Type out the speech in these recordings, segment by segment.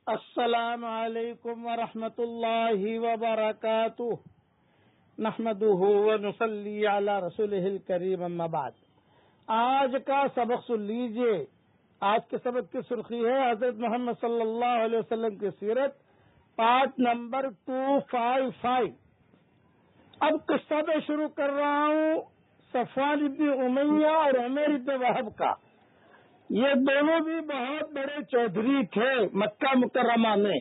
السلام علیکم ورحمۃ اللہ وبرکاتہ نحمده ونصلی علی رسولہ الکریم اما بعد۔ آج کا سبق سن لیجئے۔ آج کے سبق کی سرخی ہے حضرت محمد صلی اللہ علیہ وسلم کی سیرت، پارٹ نمبر 255۔ اب قصہ میں شروع کر رہا ہوں صفوان ابن امیہ اور عمیر ابن وہب کا۔ یہ دونوں بھی بہت بڑے چودھری تھے مکہ مکرمہ میں۔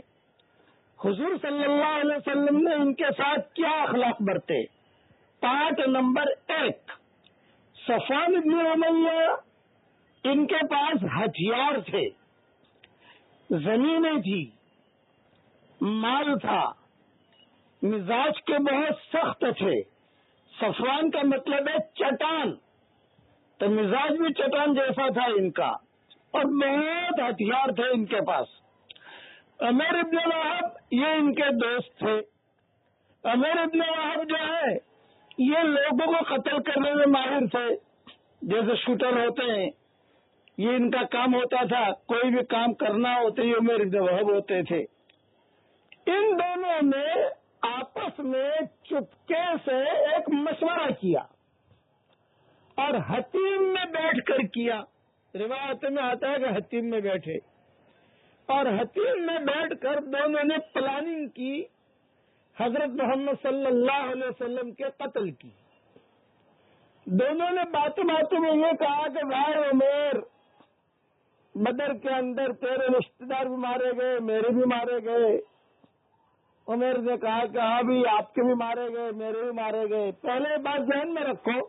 حضور صلی اللہ علیہ وسلم نے ان کے ساتھ کیا اخلاق برتے۔ Part number 1۔ صفوان ابن امیہ، ان کے پاس ہتھیار تھے، زمینیں تھی، مال تھا، مزاج کے بہت سخت تھے۔ صفوان کا مطلب ہے چٹان، تو مزاج بھی چٹان جیسا تھا ان کا، اور بہت ہتھیار تھے ان کے پاس۔ عمیر ابن وہب یہ ان کے دوست تھے۔ عمیر ابن وہب جو ہے یہ لوگوں کو قتل کرنے میں ماہر تھے، جیسے شوٹر ہوتے ہیں، یہ ان کا کام ہوتا تھا۔ کوئی بھی کام کرنا ہوتا یہ عمیر ابن وہب ہوتے تھے۔ ان دونوں نے آپس میں چپکے سے ایک مشورہ کیا اور حتیم میں بیٹھ کر کیا۔ روایت میں آتا ہے کہ حتیم میں بیٹھے، اور حتیم میں بیٹھ کر دونوں نے پلاننگ کی حضرت محمد صلی اللہ علیہ وسلم کے قتل کی۔ دونوں نے باتوں میں یہ کہا کہ بھائی عمیر، بدر کے اندر تیرے رشتے دار بھی مارے گئے، میرے بھی مارے گئے۔ عمیر نے کہا کہ ہاں بھی آپ کے بھی مارے گئے، میرے بھی مارے گئے۔ پہلے بات ذہن میں رکھو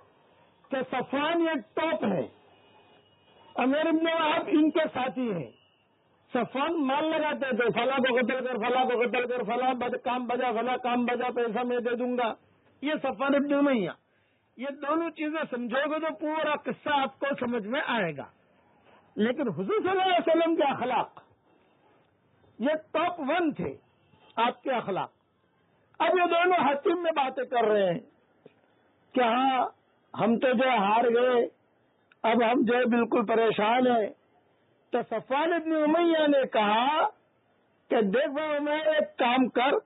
کہ صفوان یہ ٹاپ ہے، عمیر ابن وہب ان کے ساتھی ہیں۔ صفوان مال لگاتے تھے، فلاں کو قتل کر، فلاں کو قتل کر، فلاں کام بجا، فلاں کام بجا، پیسہ میں دے دوں گا۔ یہ صفوان ابن امیہ، یہ دونوں چیزیں سمجھو گے تو پورا قصہ آپ کو سمجھ میں آئے گا۔ لیکن حضور صلی اللہ علیہ وسلم کے اخلاق یہ ٹاپ 1 تھے، آپ کے اخلاق۔ اب یہ دونوں حتیم میں باتیں کر رہے ہیں کہ ہاں ہم تو جو ہار گئے، اب ہم جو بالکل پریشان ہیں۔ تو صفوان ابن امیہ نے کہا کہ دیکھو میں ایک کام کر،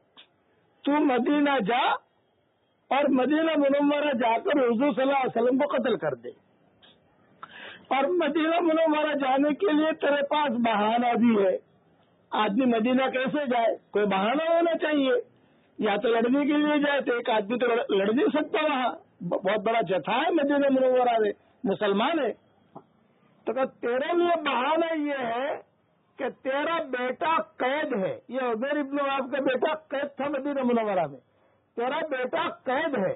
تو مدینہ جا اور مدینہ منورہ جا کر حضور صلی اللہ علیہ وسلم کو قتل کر دے۔ اور مدینہ منورہ جانے کے لیے تیرے پاس بہانہ بھی ہے۔ آدمی مدینہ کیسے جائے؟ کوئی بہانہ ہونا چاہیے، یا تو لڑنے کے لیے جائے، تو ایک آدمی تو لڑ نہیں سکتا، وہاں بہت بڑا جتھا ہے مدینہ منورہ میں، مسلمان ہے۔ تو کہ تیرے لیے بہانہ یہ ہے کہ تیرا بیٹا قید ہے۔ یہ عمیر ابن وہب کا بیٹا قید تھا مدینہ منورہ میں، تیرا بیٹا قید ہے۔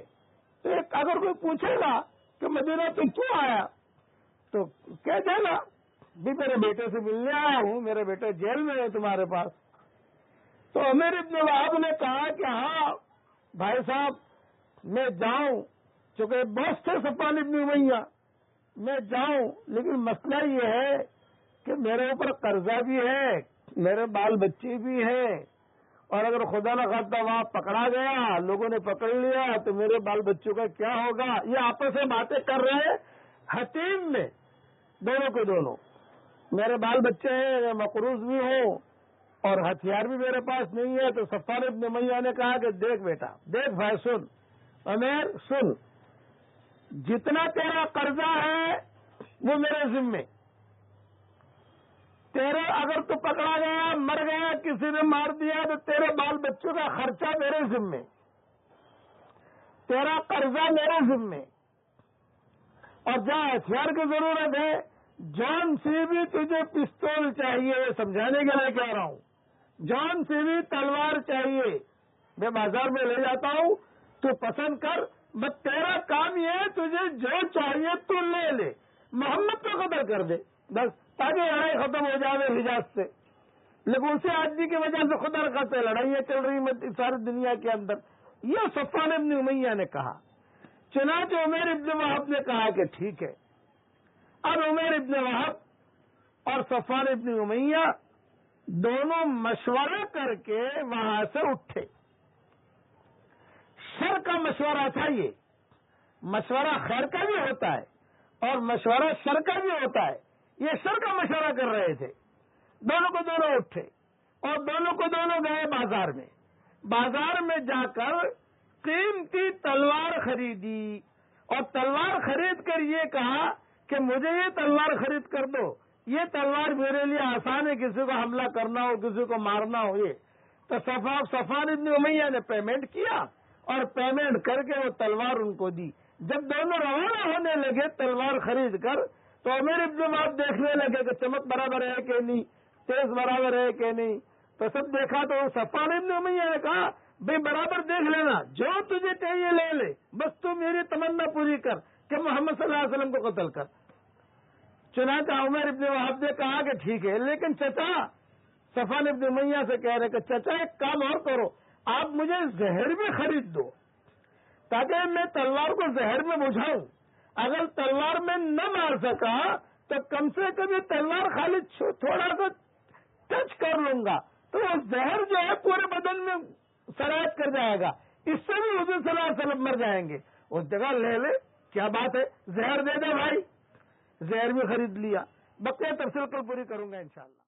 تو اگر کوئی پوچھے گا کہ مدینہ تو کیوں آیا، تو کہہ دینا بھی میرے بیٹے سے ملنے آیا ہوں، میرے بیٹے جیل میں ہے تمہارے پاس۔ تو عمیر ابن وہب نے کہا کہ ہاں بھائی صاحب میں جاؤں، چونکہ بہت تھے صفوان ابن امیہ، میں جاؤں، لیکن مسئلہ یہ ہے کہ میرے اوپر قرضہ بھی ہے، میرے بال بچے بھی ہیں، اور اگر خدا نہ خواستہ وہاں پکڑا گیا، لوگوں نے پکڑ لیا، تو میرے بال بچوں کا کیا ہوگا؟ یہ آپس میں باتیں کر رہے ہیں حتیم میں، دونوں کے دونوں۔ میرے بال بچے ہیں، میں مقروض بھی ہوں، اور ہتھیار بھی میرے پاس نہیں ہے۔ تو صفوان ابن امیہ نے کہا کہ دیکھ بیٹا، دیکھ بھائی، سن عمیر، سن، جتنا تیرا قرضہ ہے وہ میرے ذمے، تیرے اگر تو پکڑا گیا، مر گیا، کسی نے مار دیا، تو تیرے بال بچوں کا خرچہ میرے ذمے، تیرا قرضہ میرے ذمے، اور جہاں ہتھیار کی ضرورت ہے، جان سے بھی تجھے پستول چاہیے، سمجھانے کے لیے کہہ رہا ہوں، جان سے بھی تلوار چاہیے، میں بازار میں لے جاتا ہوں، تو پسند کر، بس تیرا کام یہ ہے، تجھے جو چاہیے تو لے لے، محمد کو قتل کر دے بس، تاکہ لڑائی ختم ہو جائے حجاز سے۔ لیکن اسی آدمی کی وجہ سے خدا نہ خواستہ لڑائیاں چل رہی ساری دنیا کے اندر۔ یہ صفوان ابن امیہ نے کہا۔ چنانچہ عمیر ابن وہب نے کہا کہ ٹھیک ہے۔ اب عمیر ابن وہب اور صفوان ابن امیہ دونوں مشورہ کر کے وہاں سے اٹھے۔ شر کا مشورہ تھا یہ، مشورہ خیر کا بھی ہوتا ہے اور مشورہ شر کا بھی ہوتا ہے۔ یہ شر کا مشورہ کر رہے تھے، دونوں کو دونوں اٹھے، اور دونوں کو دونوں گئے بازار میں جا کر قیمتی تلوار خریدی، اور تلوار خرید کر یہ کہا کہ مجھے یہ تلوار خرید کر دو، یہ تلوار میرے لیے آسان ہے، کسی کو حملہ کرنا ہو، کسی کو مارنا ہو۔ یہ تو صفوان ابن امیہ نے پیمنٹ کیا اور پیمنٹ کر کے وہ تلوار ان کو دی۔ جب دونوں روانہ ہونے لگے تلوار خرید کر، تو عمر ابن وہب دیکھنے لگے کہ چمک برابر ہے کہ نہیں، تیز برابر ہے کہ نہیں۔ تو سب دیکھا تو صفوان ابن امیہ نے کہا بھئی برابر دیکھ لینا، جو تجھے چاہیے لے لے، بس تو میری تمنا پوری کر کہ محمد صلی اللہ علیہ وسلم کو قتل کر۔ چنانچہ عمر ابن وہب نے کہا کہ ٹھیک ہے، لیکن چچا صفوان ابن امیہ سے کہہ رہے کہ چچا ایک کام اور کرو، آپ مجھے زہر بھی خرید دو تاکہ میں تلوار کو زہر میں بجھاؤں۔ اگر تلوار میں نہ مار سکا تو کم سے کم یہ تلوار خالی تھوڑا سا ٹچ کر لوں گا، تو وہ زہر جو ہے پورے بدن میں سرایت کر جائے گا، اس سے بھی حضور صلی اللہ علیہ وسلم مر جائیں گے۔ اس جگہ لے لے، کیا بات ہے، زہر دے دے بھائی۔ زہر بھی خرید لیا۔ بقیہ تفصیل کل پوری کروں گا انشاءاللہ۔